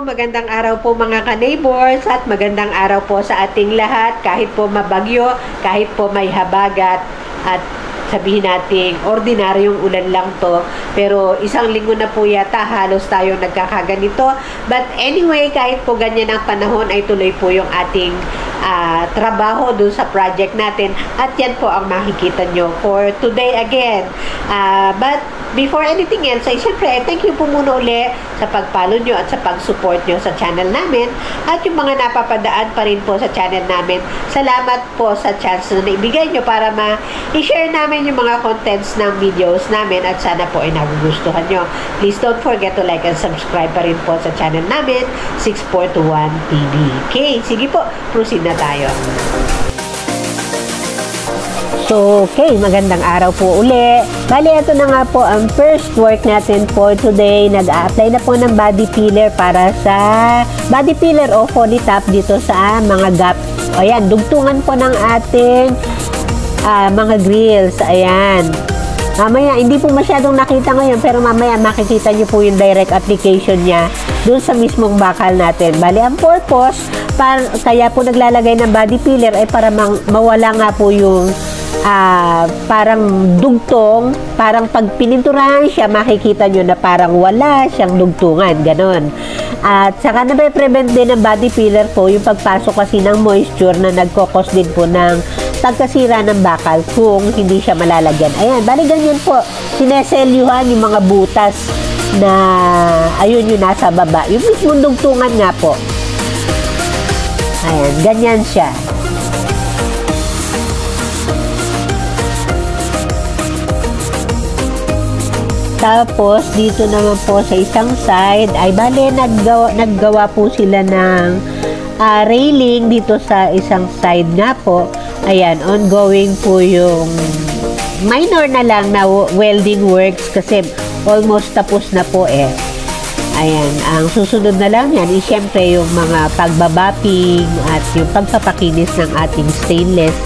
magandang araw po mga ka-neighbors at magandang araw po sa ating lahat kahit po mabagyo, kahit po may habagat at sabihin natin ordinaryong ulan lang to, pero isang linggo na po yata halos tayo nagkakaganito. But anyway, kahit po ganyan ang panahon ay tuloy po yung ating trabaho dun sa project natin at yan po ang makikita nyo for today again. But before anything else, ay syempre, thank you po muna uli sa pag-follow nyo at sa pag-support nyo sa channel namin at yung mga napapadaan pa rin po sa channel namin. Salamat po sa chance na naibigay nyo para ma-share namin yung mga contents ng videos namin at sana po ay nagugustuhan nyo. Please don't forget to like and subscribe pa rin po sa channel namin, 6421 TV. Okay, sige po, proceed na tayo. So, okay, magandang araw po uli. Bali, ito na nga po ang first work natin for today. Nag-a-apply na po ng body filler para sa body filler o folly top dito sa mga gap. Ayan, dugtungan po ng ating mga grills. Ayan. Mamaya, hindi po masyadong nakita ngayon, pero mamaya makikita nyo po yung direct application niya dun sa mismong bakal natin. Bali, ang purpose, kaya po naglalagay ng body filler ay para mawala nga po yung parang dugtong, parang pag pininturahan siya, makikita nyo na parang wala siyang dugtungan, ganon. At saka na-prevent din ng body filler po yung pagpasok kasi ng moisture na nagkokos din po ng pagkasira ng bakal kung hindi siya malalagyan. Ayan, bali ganyan po, sineselyuhan yung mga butas na ayun yung nasa baba. Yung mismong dugtungan nga po. Ayan, ganyan siya. Tapos, dito naman po sa isang side, ay bale, naggawa po sila ng railing dito sa isang side nga po. Ayan, ongoing po yung minor na lang na welding works kasi almost tapos na po eh. Ayan, ang susunod na lang yan is syempre yung mga pagbabapping at yung pagpapakinis ng ating stainless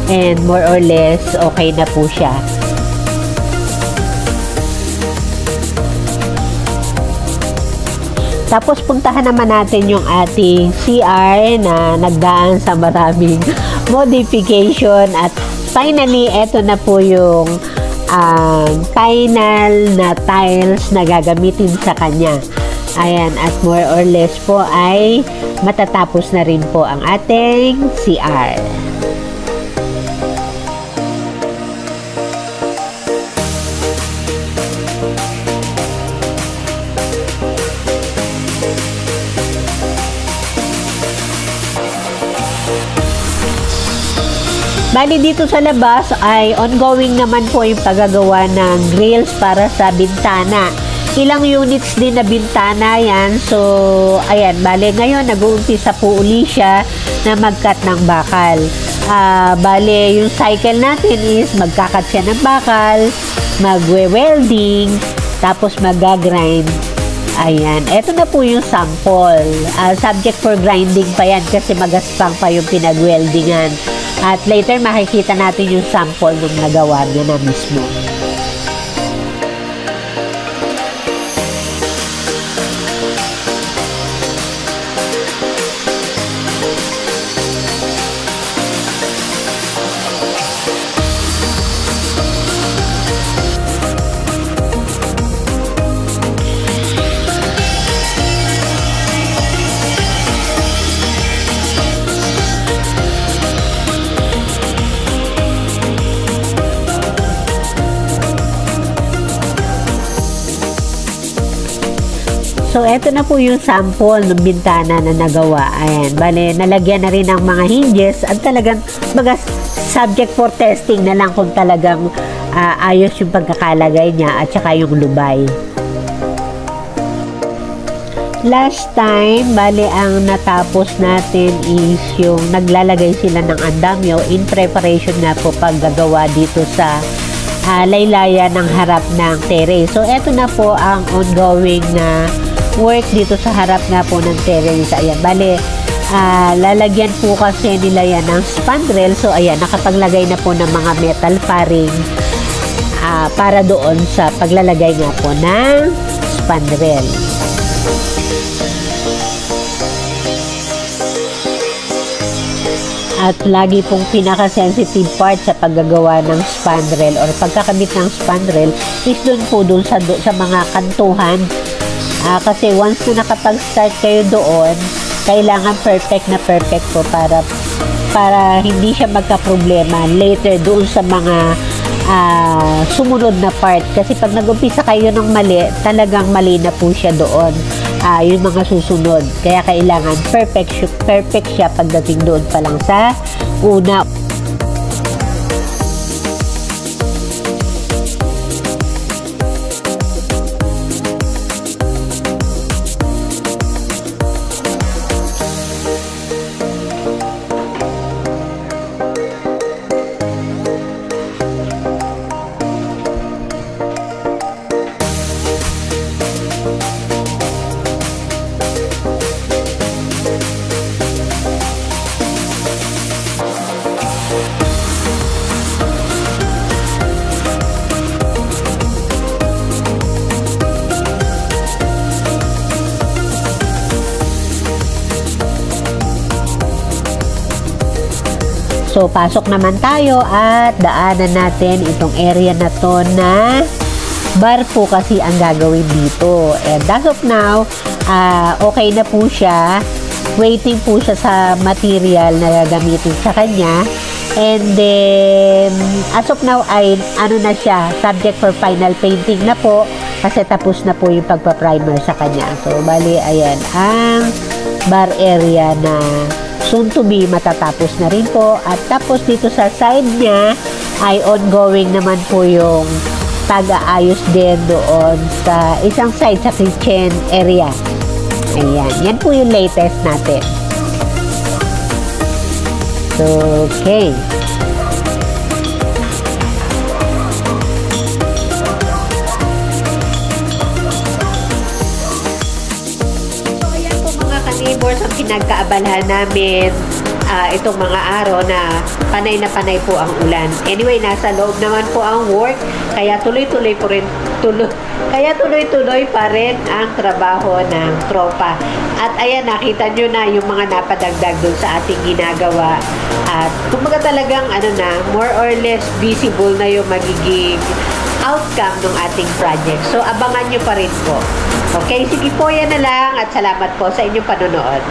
and more or less okay na po siya. Tapos puntahan naman natin yung ating CR na nagdaan sa maraming modification at finally, eto na po yung final na tiles na gagamitin sa kanya. Ayan, at more or less po ay matatapos na rin po ang ating CR. Bali dito sa labas ay ongoing naman po yung paggagawa ng grills para sa bintana. Ilang units din na bintana yan. So, ayan, bali ngayon nag-uumpisa po uli siya na mag-cut ng bakal. Bali, yung cycle natin is magkakat siya ng bakal, magwe-welding, tapos mag-grind. Ayan, eto na po yung sample. Subject for grinding pa yan kasi magaspang pa yung pinag-weldingan. At later, makikita natin yung sample nung nagawa niya na mismo. So, eto na po yung sample ng bintana na nagawa. Ayan, bale, nalagyan na rin ng mga hinges at talagang subject for testing na lang kung talagang ayos yung pagkakalagay niya at saka yung lubay. Last time, bale, ang natapos natin is yung naglalagay sila ng andamyo in preparation na po paggagawa dito sa laylayan ng harap ng terrace. So, eto na po ang ongoing na work dito sa harap nga po ng terrace. Ayan, bale, lalagyan po kasi nila yan ng spandrel. So, ayan, nakapaglagay na po ng mga metal paring para doon sa paglalagay nga po ng spandrel. At lagi pong pinaka-sensitive part sa paggagawa ng spandrel or pagkakabit ng spandrel is doon sa mga kantuhan. Kasi once na nakapag-start kayo doon, kailangan perfect po para hindi siya magka-problema later doon sa mga sumunod na part. Kasi pag nag-umpisa kayo ng mali, talagang mali na po siya doon. Yung mga susunod. Kaya kailangan perfect siya pagdating doon pa lang sa una. So, pasok naman tayo at daanan natin itong area na to na bar po kasi ang gagawin dito. And as of now, okay na po siya. Waiting po siya sa material na gagamitin sa kanya. And then, as of now ay ano na siya, subject for final painting na po kasi tapos na po yung pagpa-primer sa kanya. So, bali, ayan, ang bar area na soon to be matatapos na rin po. At tapos dito sa side niya ay ongoing naman po yung pag-aayos din doon sa isang side sa kitchen area. Ayan, yan po yung latest natin. Okay. Neighbors, ang pinagkaabalahan namin itong mga araw na panay po ang ulan. Anyway, nasa loob naman po ang work, kaya tuloy-tuloy pa rin ang trabaho ng tropa. At ayan, nakita nyo na yung mga napadagdag dun sa ating ginagawa. At kumbaga talagang more or less visible na yung magiging outcome ng ating project. So, abangan nyo pa rin po. Okay, sige po, yan na lang at salamat po sa inyong panonood.